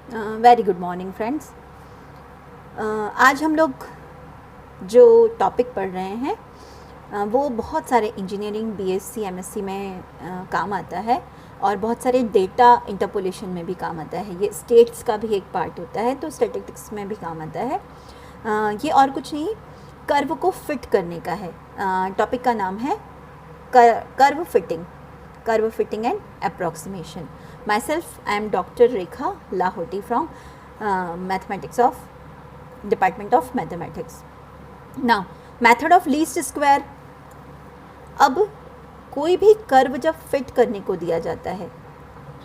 Very good morning friends. आज हम लोग जो टॉपिक पढ़ रहे हैं वो बहुत सारे इंजीनियरिंग बीएससी एमएससी में काम आता है और बहुत सारे डेटा इंटरपोलेशन में भी काम आता है। ये स्टेट्स का भी एक पार्ट होता है, तो स्टैटिस्टिक्स में भी काम आता है। ये और कुछ नहीं, कर्व को फिट करने का है। टॉपिक का नाम है curve fitting and approximation. Myself, I am Dr. Rekha Lahoti from Mathematics of Department of Mathematics. Now, method of least square. अब कोई भी कर्व जब फिट करने को दिया जाता है,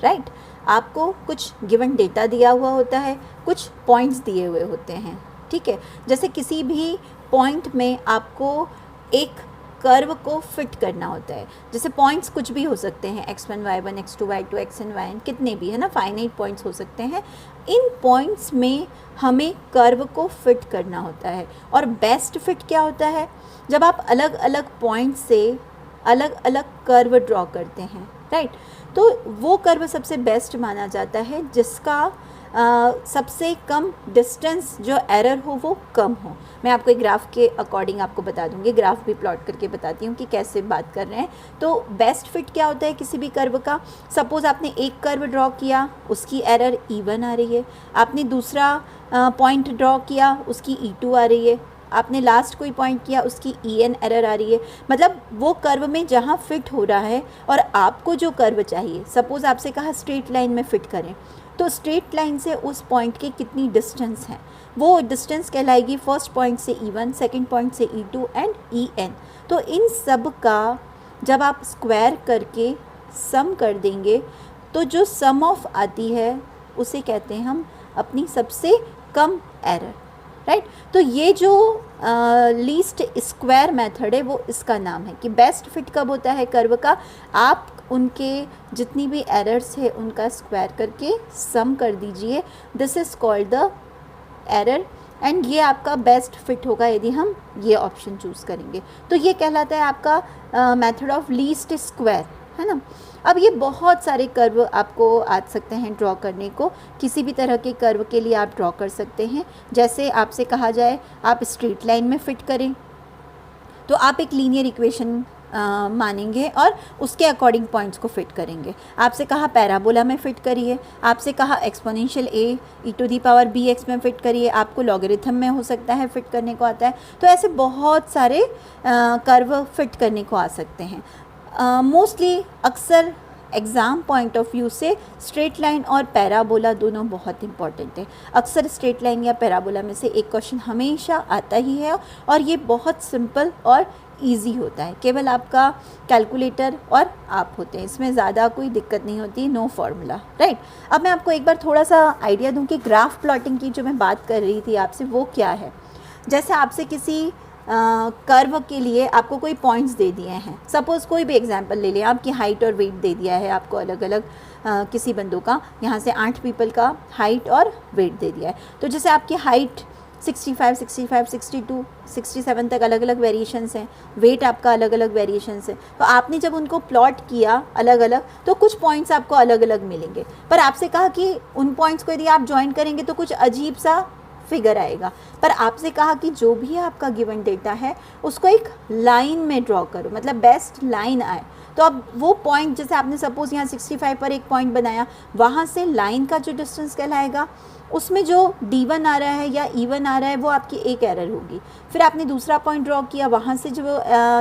राइट, आपको कुछ गिवन डेटा दिया हुआ होता है, कुछ पॉइंट्स दिए हुए होते हैं, ठीक है। जैसे किसी भी पॉइंट में आपको एक कर्व को फिट करना होता है। जैसे पॉइंट्स कुछ भी हो सकते हैं, x1 y1 x2 y2 xn yn, कितने भी है ना, फाइनाइट पॉइंट्स हो सकते हैं। इन पॉइंट्स में हमें कर्व को फिट करना होता है। और बेस्ट फिट क्या होता है? जब आप अलग अलग पॉइंट से अलग अलग कर्व ड्रॉ करते हैं, राइट, तो वो कर्व सबसे बेस्ट माना जाता है जिसका सबसे कम डिस्टेंस, जो एरर हो वो कम हो। मैं आपको एक ग्राफ के अकॉर्डिंग आपको बता दूंगी, ग्राफ भी प्लॉट करके बताती हूँ कि कैसे बात कर रहे हैं। तो बेस्ट फिट क्या होता है किसी भी कर्व का? सपोज़ आपने एक कर्व ड्रॉ किया, उसकी एरर E1 आ रही है। आपने दूसरा पॉइंट ड्रॉ किया, उसकी E2 आ रही है। आपने लास्ट कोई पॉइंट किया, उसकी En एरर आ रही है। मतलब वो कर्व में जहाँ फिट हो रहा है और आपको जो कर्व चाहिए, सपोज़ आपसे कहा स्ट्रेट लाइन में फ़िट करें, तो स्ट्रेट लाइन से उस पॉइंट के कितनी डिस्टेंस है, वो डिस्टेंस कहलाएगी फर्स्ट पॉइंट से E1, सेकंड पॉइंट से E2 एंड En। तो इन सब का जब आप स्क्वायर करके सम कर देंगे तो जो सम ऑफ आती है उसे कहते हैं हम अपनी सबसे कम एरर, राइट। तो ये जो लीस्ट स्क्वायर मेथड है वो इसका नाम है कि बेस्ट फिट कब होता है कर्व का? आप उनके जितनी भी एरर्स है उनका स्क्वायर करके सम कर दीजिए। This is called the error and ये आपका बेस्ट फिट होगा यदि हम ये ऑप्शन चूज़ करेंगे। तो ये कहलाता है आपका मेथड ऑफ लीस्ट स्क्वायर, है ना। अब ये बहुत सारे कर्व आपको आ सकते हैं ड्रॉ करने को। किसी भी तरह के कर्व के लिए आप ड्रॉ कर सकते हैं। जैसे आपसे कहा जाए आप स्ट्रेट लाइन में फ़िट करें, तो आप एक लीनियर इक्वेशन मानेंगे और उसके अकॉर्डिंग पॉइंट्स को फिट करेंगे। आपसे कहा पैराबोला में फ़िट करिए, आपसे कहा एक्सपोनेंशियल e⁻b(x) में फ़िट करिए, आपको लॉगरिथम में हो सकता है फ़िट करने को आता है। तो ऐसे बहुत सारे कर्व फिट करने को आ सकते हैं। मोस्टली अक्सर एग्ज़ाम पॉइंट ऑफ व्यू से स्ट्रेट लाइन और पैराबोला दोनों बहुत इंपॉर्टेंट है। अक्सर स्ट्रेट लाइन या पैराबोला में से एक क्वेश्चन हमेशा आता ही है और ये बहुत सिंपल और इजी होता है। केवल आपका कैलकुलेटर और आप होते हैं, इसमें ज़्यादा कोई दिक्कत नहीं होती, नो फार्मूला, राइट। अब मैं आपको एक बार थोड़ा सा आइडिया दूं कि ग्राफ प्लॉटिंग की जो मैं बात कर रही थी आपसे वो क्या है। जैसे आपसे किसी कर्व के लिए आपको कोई पॉइंट्स दे दिए हैं, सपोज़ कोई भी एग्जांपल ले लें, आपकी हाइट और वेट दे दिया है आपको अलग अलग, किसी बंदों का यहाँ से 8 पीपल का हाइट और वेट दे दिया है। तो जैसे आपकी हाइट 65, 65, 62, 67 तक अलग अलग वेरिएशंस हैं, वेट आपका अलग अलग वेरिएशंस है। तो आपने जब उनको प्लॉट किया अलग अलग तो कुछ पॉइंट्स आपको अलग अलग मिलेंगे, पर आपसे कहा कि उन पॉइंट्स को यदि आप ज्वाइन करेंगे तो कुछ अजीब सा फिगर आएगा। पर आपसे कहा कि जो भी आपका गिवन डेटा है उसको एक लाइन में ड्रॉ करो, मतलब बेस्ट लाइन आए। तो अब वो पॉइंट, जैसे आपने सपोज़ यहाँ 65 पर एक पॉइंट बनाया, वहाँ से लाइन का जो डिस्टेंस कहलाएगा, उसमें जो D1 आ रहा है या E1 आ रहा है वो आपकी एक एरर होगी। फिर आपने दूसरा पॉइंट ड्रॉ किया, वहाँ से जो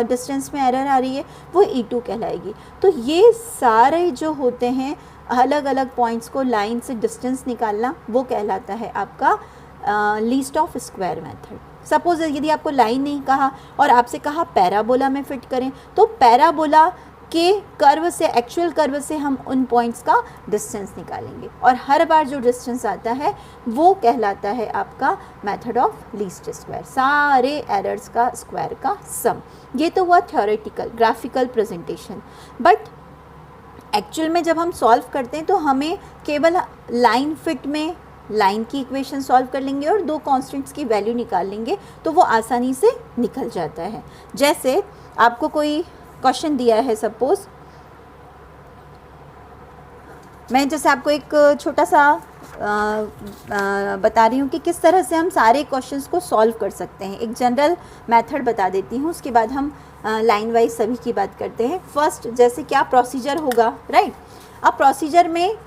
डिस्टेंस में एरर आ रही है वो E2 कहलाएगी। तो ये सारे जो होते हैं अलग अलग पॉइंट्स को लाइन से डिस्टेंस निकालना, वो कहलाता है आपका least of square method. Suppose यदि आपको लाइन नहीं कहा और आपसे कहा पैराबोला में फ़िट करें, तो पैराबोला के कर्व से, एक्चुअल कर्व से हम उन पॉइंट्स का डिस्टेंस निकालेंगे और हर बार जो डिस्टेंस आता है वो कहलाता है आपका मेथड ऑफ लीस्ट स्क्वायर, सारे एरर्स का स्क्वायर का सम। ये तो हुआ theoretical graphical presentation. But actual में जब हम सॉल्व करते हैं तो हमें केवल लाइन फिट में लाइन की इक्वेशन सॉल्व कर लेंगे और दो कांस्टेंट्स की वैल्यू निकाल लेंगे तो वो आसानी से निकल जाता है। जैसे आपको कोई क्वेश्चन दिया है, सपोज़ मैं जैसे आपको एक छोटा सा बता रही हूँ कि किस तरह से हम सारे क्वेश्चंस को सॉल्व कर सकते हैं। एक जनरल मेथड बता देती हूँ, उसके बाद हम लाइन वाइज सभी की बात करते हैं। फर्स्ट जैसे क्या प्रोसीजर होगा, राइट। अब प्रोसीजर में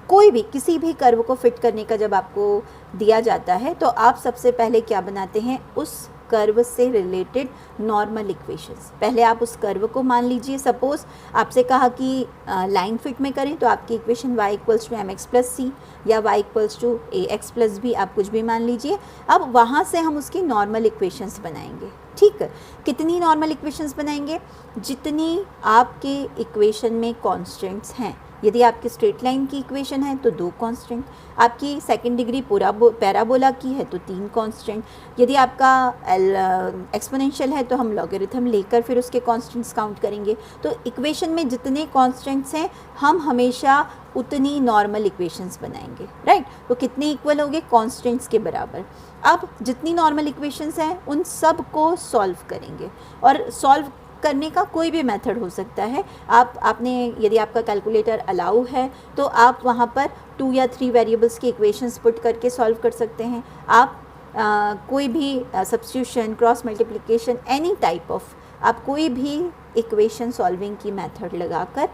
कोई भी किसी भी कर्व को फिट करने का जब आपको दिया जाता है तो आप सबसे पहले क्या बनाते हैं, उस कर्व से रिलेटेड नॉर्मल इक्वेशंस। पहले आप उस कर्व को मान लीजिए, सपोज आपसे कहा कि लाइन फिट में करें तो आपकी equation y equals to mx plus सी या y equals to ax plus b, आप कुछ भी मान लीजिए। अब वहाँ से हम उसकी नॉर्मल इक्वेशंस बनाएंगे, ठीक है। कितनी नॉर्मल इक्वेशंस बनाएंगे, जितनी आपके इक्वेशन में कॉन्स्टेंट्स हैं। यदि आपकी स्ट्रेट लाइन की इक्वेशन है तो 2 कांस्टेंट, आपकी सेकंड डिग्री पैराबोला की है तो 3 कांस्टेंट, यदि आपका एक्सपोनेंशियल है तो हम लॉगरिथम लेकर फिर उसके कांस्टेंट्स काउंट करेंगे। तो इक्वेशन में जितने कांस्टेंट्स हैं हम हमेशा उतनी नॉर्मल इक्वेशंस बनाएंगे, राइट। तो कितने इक्वल होंगे, कांस्टेंट्स के बराबर। अब जितनी नॉर्मल इक्वेशंस हैं उन सब को सॉल्व करेंगे, और सॉल्व करने का कोई भी मेथड हो सकता है। आपने यदि आपका कैलकुलेटर अलाउ है तो आप वहाँ पर 2 या 3 वेरिएबल्स की इक्वेशंस पुट करके सॉल्व कर सकते हैं। आप कोई भी substitution, cross multiplication, any type of आप कोई भी इक्वेशन सॉल्विंग की मेथड लगाकर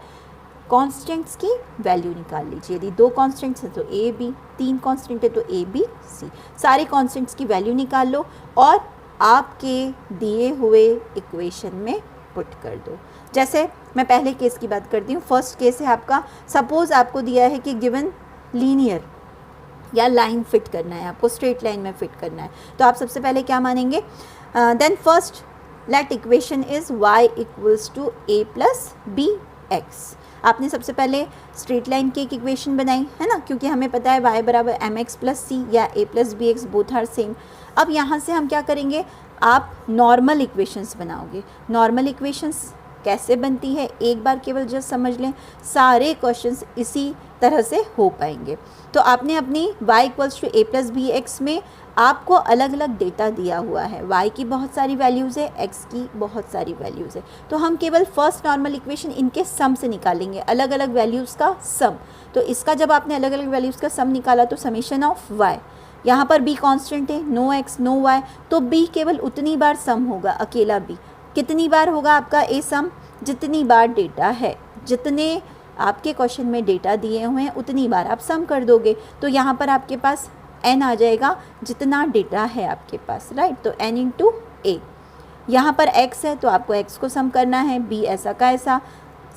कांस्टेंट्स की वैल्यू निकाल लीजिए। यदि 2 कांस्टेंट्स हैं तो ए बी, 3 कांस्टेंट है तो ए बी सी, सारे कांस्टेंट्स की वैल्यू निकाल लो और आपके दिए हुए इक्वेशन में पुट कर दो। जैसे मैं पहले केस की बात करती हूँ। फर्स्ट केस है आपका, सपोज आपको दिया है कि गिवन लीनियर या लाइन फिट करना है, आपको स्ट्रेट लाइन में फिट करना है, तो आप सबसे पहले क्या मानेंगे, then first let equation is y equals to a plus b x. आपने सबसे पहले स्ट्रेट लाइन की एक इक्वेशन बनाई है ना, क्योंकि हमें पता है y बराबर mx प्लस सी या a plus b x, both are same. अब यहाँ से हम क्या करेंगे, आप नॉर्मल इक्वेशंस बनाओगे। नॉर्मल इक्वेशंस कैसे बनती है एक बार केवल जस्ट समझ लें, सारे क्वेश्चंस इसी तरह से हो पाएंगे। तो आपने अपनी y equals to a plus b x में आपको अलग अलग डेटा दिया हुआ है, y की बहुत सारी वैल्यूज़ है, x की बहुत सारी वैल्यूज़ है, तो हम केवल फर्स्ट नॉर्मल इक्वेशन इनके सम से निकालेंगे, अलग अलग वैल्यूज़ का सम। तो इसका जब आपने अलग अलग वैल्यूज़ का सम निकाला तो समेशन ऑफ y, यहाँ पर b कांस्टेंट है, नो x नो y, तो b केवल उतनी बार सम होगा, अकेला b। कितनी बार होगा आपका a सम, जितनी बार डेटा है, जितने आपके क्वेश्चन में डेटा दिए हुए हैं उतनी बार आप सम कर दोगे। तो यहाँ पर आपके पास n आ जाएगा, जितना डेटा है आपके पास, राइट। तो n इंटू ए, यहाँ पर x है तो आपको x को सम करना है, b ऐसा का ऐसा,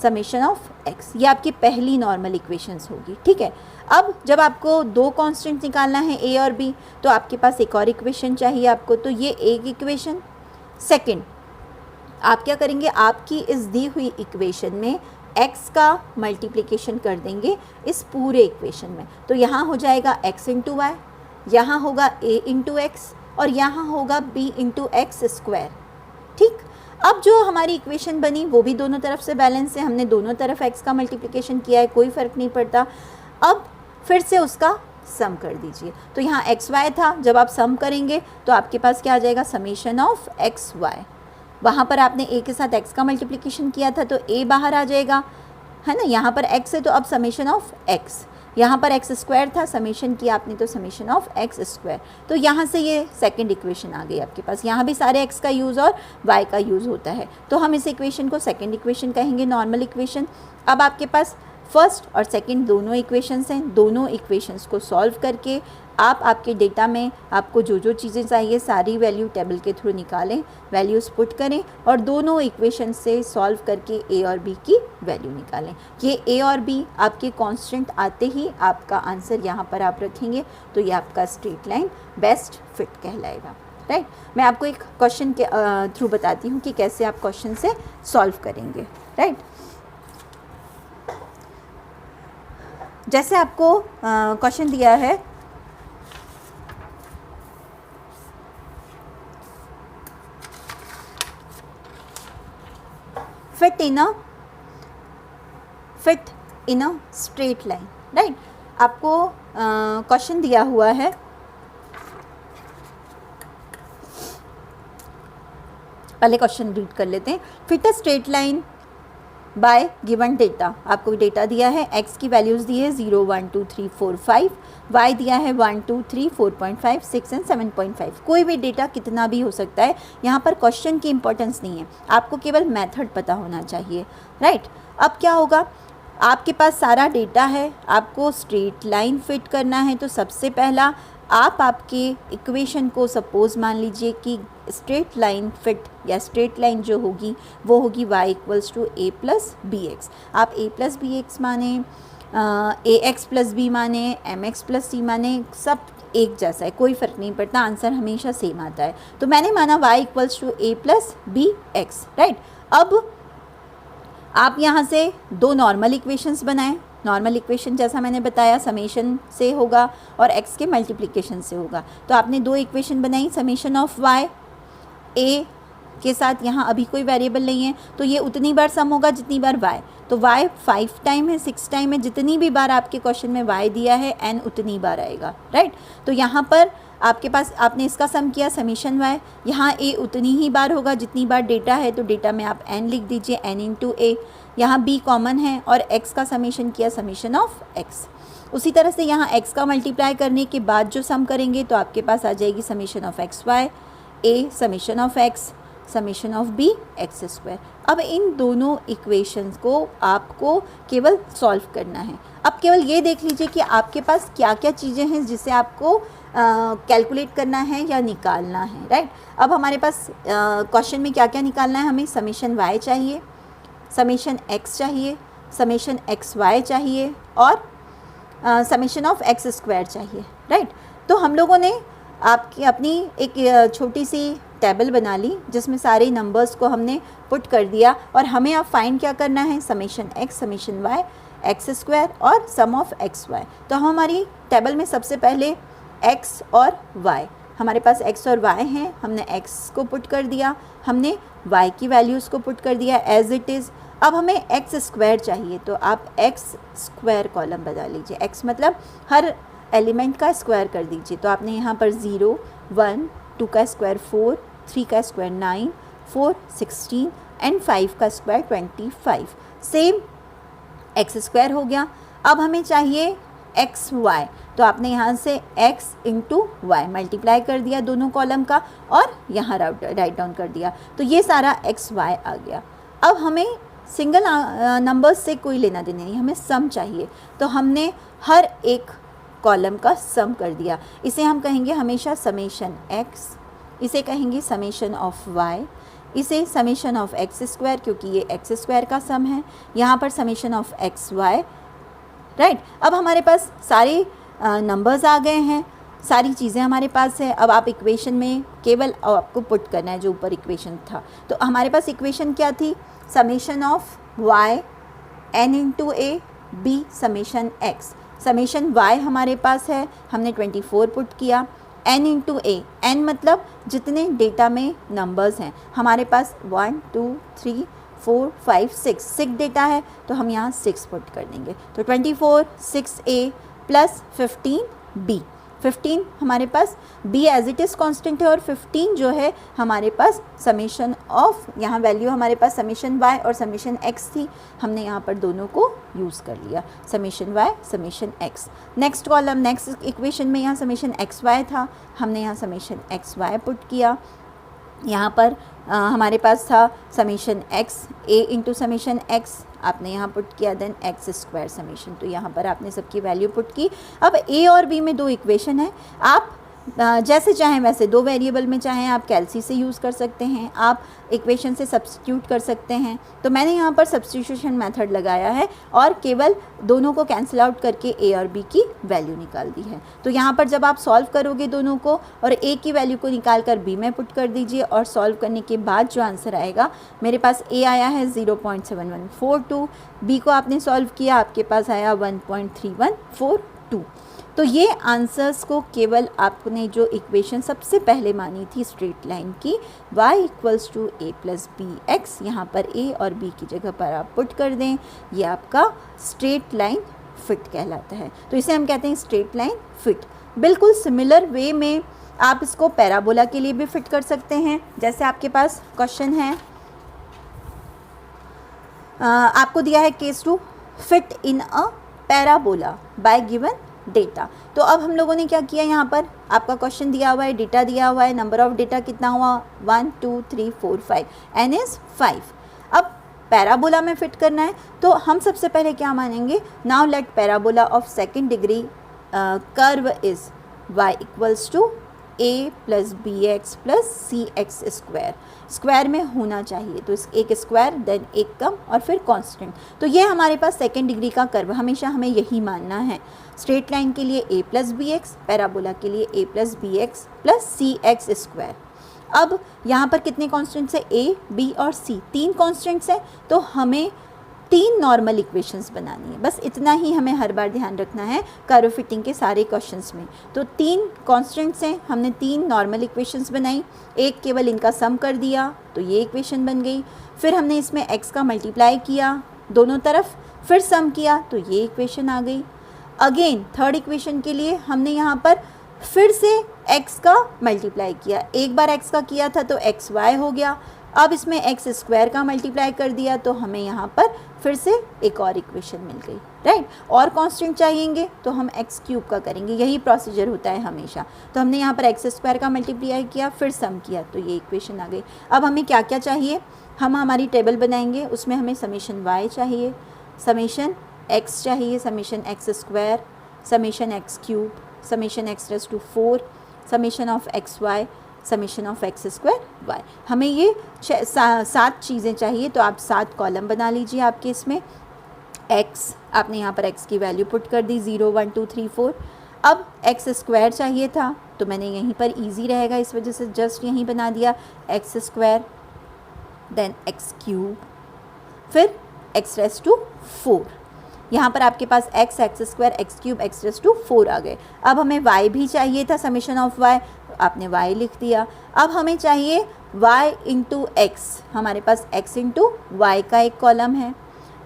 समेशन ऑफ x। ये आपकी पहली नॉर्मल इक्वेशंस होगी, ठीक है। अब जब आपको 2 कांस्टेंट निकालना है a और b, तो आपके पास एक और इक्वेशन चाहिए आपको, तो ये एक इक्वेशन। सेकंड आप क्या करेंगे, आपकी इस दी हुई इक्वेशन में x का मल्टीप्लिकेशन कर देंगे इस पूरे इक्वेशन में, तो यहाँ हो जाएगा x इंटू वाई, यहाँ होगा a इंटू एक्स और यहाँ होगा b इंटू एक्स स्क्वायर, ठीक। अब जो हमारी इक्वेशन बनी वो भी दोनों तरफ से बैलेंस है, हमने दोनों तरफ x का मल्टीप्लिकेशन किया है, कोई फ़र्क नहीं पड़ता। अब फिर से उसका सम कर दीजिए, तो यहाँ एक्स वाई था, जब आप सम करेंगे तो आपके पास क्या आ जाएगा, समेशन ऑफ एक्स वाई। वहाँ पर आपने a के साथ x का मल्टीप्लिकेशन किया था तो a बाहर आ जाएगा, है ना। यहाँ पर x है तो अब समेशन ऑफ x, यहाँ पर x स्क्वायर था, समेशन किया आपने तो समेशन ऑफ x स्क्वायर। तो यहाँ से ये सेकंड इक्वेशन आ गई आपके पास। यहाँ भी सारे x का यूज़ और y का यूज़ होता है, तो हम इस इक्वेशन को सेकंड इक्वेशन कहेंगे, नॉर्मल इक्वेशन। अब आपके पास फर्स्ट और सेकंड दोनों इक्वेशंस हैं, दोनों इक्वेशंस को सॉल्व करके आप आपके डेटा में आपको जो जो चीज़ें चाहिए सारी वैल्यू टेबल के थ्रू निकालें, वैल्यूज़ पुट करें और दोनों इक्वेशन से सॉल्व करके a और b की वैल्यू निकालें। ये a और b आपके कांस्टेंट आते ही आपका आंसर यहाँ पर आप रखेंगे, तो ये आपका स्ट्रेट लाइन बेस्ट फिट कहलाएगा, राइट। मैं आपको एक क्वेश्चन के थ्रू बताती हूँ कि कैसे आप क्वेश्चन से सॉल्व करेंगे, राइट। जैसे आपको क्वेश्चन दिया है, fit in a straight line, right. आपको क्वेश्चन दिया हुआ है, पहले क्वेश्चन रीड कर लेते हैं। Fit a straight line by given data. आपको डेटा दिया है, x की वैल्यूज़ दी है 0 1 2 3 4 5, y दिया है 1 2 3 4.5 6 एंड 7.5। कोई भी डेटा कितना भी हो सकता है, यहाँ पर क्वेश्चन की इंपॉर्टेंस नहीं है, आपको केवल मेथड पता होना चाहिए, राइट। अब क्या होगा, आपके पास सारा डेटा है, आपको स्ट्रेट लाइन फिट करना है। तो सबसे पहला आप आपके इक्वेशन को सपोज़ मान लीजिए कि स्ट्रेट लाइन फिट या स्ट्रेट लाइन जो होगी वो होगी y equals to a plus b x. आप a प्लस बी एक्स माने, ए एक्स प्लस बी माने, एम एक्स प्लस सी माने, सब एक जैसा है, कोई फ़र्क नहीं पड़ता, आंसर हमेशा सेम आता है। तो मैंने माना y equals to a plus b x, right. अब आप यहाँ से दो नॉर्मल इक्वेशंस बनाएं। नॉर्मल इक्वेशन जैसा मैंने बताया समेशन से होगा और x के मल्टीप्लिकेशन से होगा। तो आपने दो इक्वेशन बनाई, समेशन ऑफ y a के साथ, यहाँ अभी कोई वेरिएबल नहीं है तो ये उतनी बार सम होगा जितनी बार y। तो y 5 टाइम है, 6 टाइम है, जितनी भी बार आपके क्वेश्चन में y दिया है n उतनी बार आएगा, राइट। तो यहाँ पर आपके पास आपने इसका सम किया समेशन y, यहाँ a उतनी ही बार होगा जितनी बार डेटा है, तो डेटा में आप n लिख दीजिए, n इंटू a। यहाँ b कॉमन है और x का समेशन किया समेशन ऑफ x। उसी तरह से यहाँ x का मल्टीप्लाई करने के बाद जो सम करेंगे तो आपके पास आ जाएगी summation of x y, a summation of x, summation of b x square. अब इन दोनों इक्वेशंस को आपको केवल सॉल्व करना है। अब केवल ये देख लीजिए कि आपके पास क्या क्या चीज़ें हैं जिसे आपको कैलकुलेट करना है या निकालना है, राइट। अब हमारे पास क्वेश्चन में क्या क्या निकालना है, हमें समेशन y चाहिए, समेशन x चाहिए, समेशन एक्स वाई चाहिए और समेशन ऑफ एक्स स्क्वायर चाहिए, राइट। तो हम लोगों ने आपकी अपनी एक छोटी सी टेबल बना ली जिसमें सारे नंबर्स को हमने पुट कर दिया और हमें अब फाइंड क्या करना है, summation x, summation y, x square और सम ऑफ एक्स वाई। तो हम हमारी टेबल में सबसे पहले x और y, हमारे पास x और y हैं, हमने x को पुट कर दिया, हमने y की वैल्यूज़ को पुट कर दिया एज इट इज़। अब हमें एक्स स्क्वायर चाहिए तो आप एक्स स्क्वायर कॉलम बना लीजिए, x मतलब हर एलिमेंट का स्क्वायर कर दीजिए। तो आपने यहाँ पर 0 1 2 का स्क्वायर 4, 3 का स्क्वायर 9, 4 16 एंड 5 का स्क्वायर 25, सेम एक्स स्क्वायर हो गया। अब हमें चाहिए एक्स वाई, तो आपने यहाँ से x इंटू वाई मल्टीप्लाई कर दिया दोनों कॉलम का और यहाँ राइट डाउन कर दिया, तो ये सारा एक्स वाई आ गया। अब हमें सिंगल नंबर्स से कोई लेना देना नहीं, हमें सम चाहिए, तो हमने हर एक कॉलम का सम कर दिया। इसे हम कहेंगे हमेशा समेशन x, इसे कहेंगे समेशन ऑफ y, इसे समेशन ऑफ एक्स स्क्वायर क्योंकि ये एक्स स्क्वायर का सम है, यहाँ पर summation of x y, right. अब हमारे पास सारे नंबर्स आ गए हैं, सारी चीज़ें हमारे पास है। अब आप इक्वेशन में केवल आपको पुट करना है जो ऊपर इक्वेशन था। तो हमारे पास इक्वेशन क्या थी, summation of y n into a, b summation x। Summation y हमारे पास है, हमने 24 पुट किया, n इंटू ए, n मतलब जितने डेटा में नंबर्स हैं, हमारे पास 1 2 3 4 5 6 डेटा है तो हम यहाँ 6 पुट कर देंगे। तो 24 6a प्लस 15b, 15 हमारे पास b as it is constant है और 15 जो है हमारे पास समेशन ऑफ, यहाँ वैल्यू हमारे पास समेशन y और समेशन x थी, हमने यहाँ पर दोनों को यूज़ कर लिया, summation y summation x। Next column next equation में यहाँ समेशन एक्स वाई था, हमने यहाँ समेशन एक्स वाई पुट किया। यहाँ पर हमारे पास था summation x a into summation x, आपने यहाँ पुट किया, देन एक्स स्क्वायर समेशन, तो यहाँ पर आपने सबकी वैल्यू पुट की। अब a और b में दो इक्वेशन है, आप जैसे चाहें वैसे दो वेरिएबल में चाहें आप कैलसी से यूज़ कर सकते हैं, आप इक्वेशन से सब्स्टिट्यूट कर सकते हैं। तो मैंने यहाँ पर सब्स्टिट्यूशन मेथड लगाया है और केवल दोनों को कैंसिल आउट करके a और b की वैल्यू निकाल दी है। तो यहाँ पर जब आप सॉल्व करोगे दोनों को और a की वैल्यू को निकाल कर b में पुट कर दीजिए और सॉल्व करने के बाद जो आंसर आएगा, मेरे पास a आया है 0.7142, b को आपने सॉल्व किया, आपके पास आया 1.3142। तो ये आंसर्स को केवल आपने जो इक्वेशन सबसे पहले मानी थी स्ट्रेट लाइन की y equals to a plus b x, यहाँ पर a और b की जगह पर आप पुट कर दें, ये आपका स्ट्रेट लाइन फिट कहलाता है। तो इसे हम कहते हैं स्ट्रेट लाइन फिट। बिल्कुल सिमिलर वे में आप इसको पैराबोला के लिए भी फिट कर सकते हैं। जैसे आपके पास क्वेश्चन है आपको दिया है case to fit in a parabola by given data. तो अब हम लोगों ने क्या किया, यहाँ पर आपका क्वेश्चन दिया हुआ है, डेटा दिया हुआ है, नंबर ऑफ डेटा कितना हुआ 1 2 3 4 5, एन इज़ 5। अब पैराबोला में फिट करना है तो हम सबसे पहले क्या मानेंगे, now let parabola of second degree curve is y equals to a plus b x plus c x square, square में होना चाहिए तो इस एक स्क्वायर देन एक कम और फिर कांस्टेंट। तो ये हमारे पास सेकेंड डिग्री का कर्व, हमेशा हमें यही मानना है। स्ट्रेट लाइन के लिए a plus b x, parabola के लिए a plus b x plus c x square. अब यहाँ पर कितने कॉन्स्टेंट्स है, a, b और c, 3 कॉन्स्टेंट्स हैं, तो हमें 3 नॉर्मल इक्वेशंस बनानी है। बस इतना ही हमें हर बार ध्यान रखना है कर्व फिटिंग के सारे क्वेश्चंस में। तो 3 कॉन्स्टेंट्स हैं, हमने 3 नॉर्मल इक्वेशंस बनाई, एक केवल इनका सम कर दिया तो ये इक्वेशन बन गई। फिर हमने इसमें x का मल्टीप्लाई किया दोनों तरफ, फिर सम किया तो ये इक्वेशन आ गई। अगेन थर्ड इक्वेशन के लिए हमने यहाँ पर फिर से x का मल्टीप्लाई किया, एक बार x का किया था तो एक्स वाई हो गया, अब इसमें एक्स स्क्वायर का मल्टीप्लाई कर दिया तो हमें यहाँ पर फिर से एक और इक्वेशन मिल गई, राइट। और कांस्टेंट चाहिएंगे तो हम एक्स क्यूब का करेंगे, यही प्रोसीजर होता है हमेशा। तो हमने यहाँ पर एक्स स्क्वायर का मल्टीप्लाई किया, फिर सम किया तो ये इक्वेशन आ गई। अब हमें क्या क्या चाहिए, हम हमारी टेबल बनाएंगे, उसमें हमें समेशन वाई चाहिए, समेशन एक्स चाहिए, summation x square, summation x cube, summation x raise to 4, summation of x y, summation of x square y. हमें ये 7 चीज़ें चाहिए, तो आप 7 कॉलम बना लीजिए आपके इसमें। x आपने यहाँ पर x की वैल्यू पुट कर दी 0 1 2 3 4। अब एक्स स्क्वायर चाहिए था तो मैंने यहीं पर इजी रहेगा इस वजह से जस्ट यहीं बना दिया x square, then x cube, फिर एक्स रेज़ टू 4। यहाँ पर आपके पास x, x square, x cube, x raise to 4 आ गए। अब हमें y भी चाहिए था, समेशन ऑफ y, आपने y लिख दिया। अब हमें चाहिए y इंटू एक्स, हमारे पास x इंटू वाई का एक कॉलम है।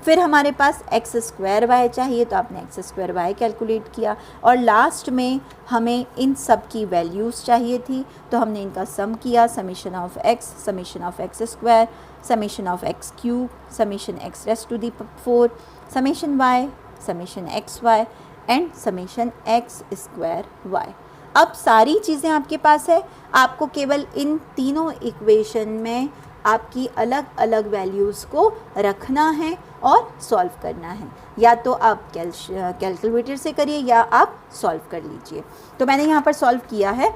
फिर हमारे पास एक्स स्क्वायर वाई चाहिए तो आपने एक्स स्क्वायर वाई कैलकुलेट किया। और लास्ट में हमें इन सब की वैल्यूज़ चाहिए थी तो हमने इनका सम किया, summation of x, summation of x square, summation of x cube, summation x raise to the 4, summation y, summation x y and summation x square y. अब सारी चीज़ें आपके पास है, आपको केवल इन तीनों इक्वेशन में आपकी अलग अलग वैल्यूज़ को रखना है और सॉल्व करना है। या तो आप कैलकुलेटर से करिए या आप सॉल्व कर लीजिए। तो मैंने यहाँ पर सॉल्व किया है,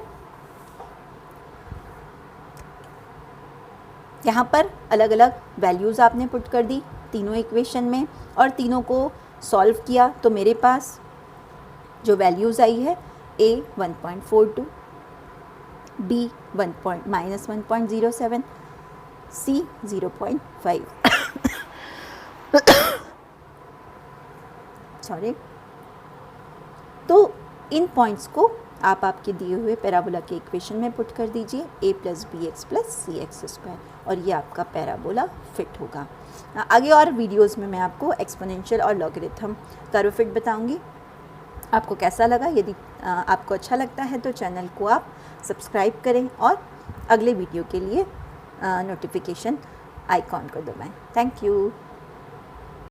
यहाँ पर अलग अलग वैल्यूज़ आपने पुट कर दी तीनों इक्वेशन में और तीनों को सॉल्व किया। तो मेरे पास जो वैल्यूज़ आई है a 1.42, b -1.07, c 0.5 सॉरी। तो इन पॉइंट्स को आप आपके दिए हुए पैराबोला के इक्वेशन में पुट कर दीजिए, a plus b x plus c x square, और ये आपका पैराबोला फिट होगा। आगे और वीडियोस में मैं आपको एक्सपोनेंशियल और लॉगरिथम कर्व फिट बताऊंगी। आपको कैसा लगा? यदि आपको अच्छा लगता है तो चैनल को आप सब्सक्राइब करें और अगले वीडियो के लिए नोटिफिकेशन आइकॉन को दबाएं। Thank you.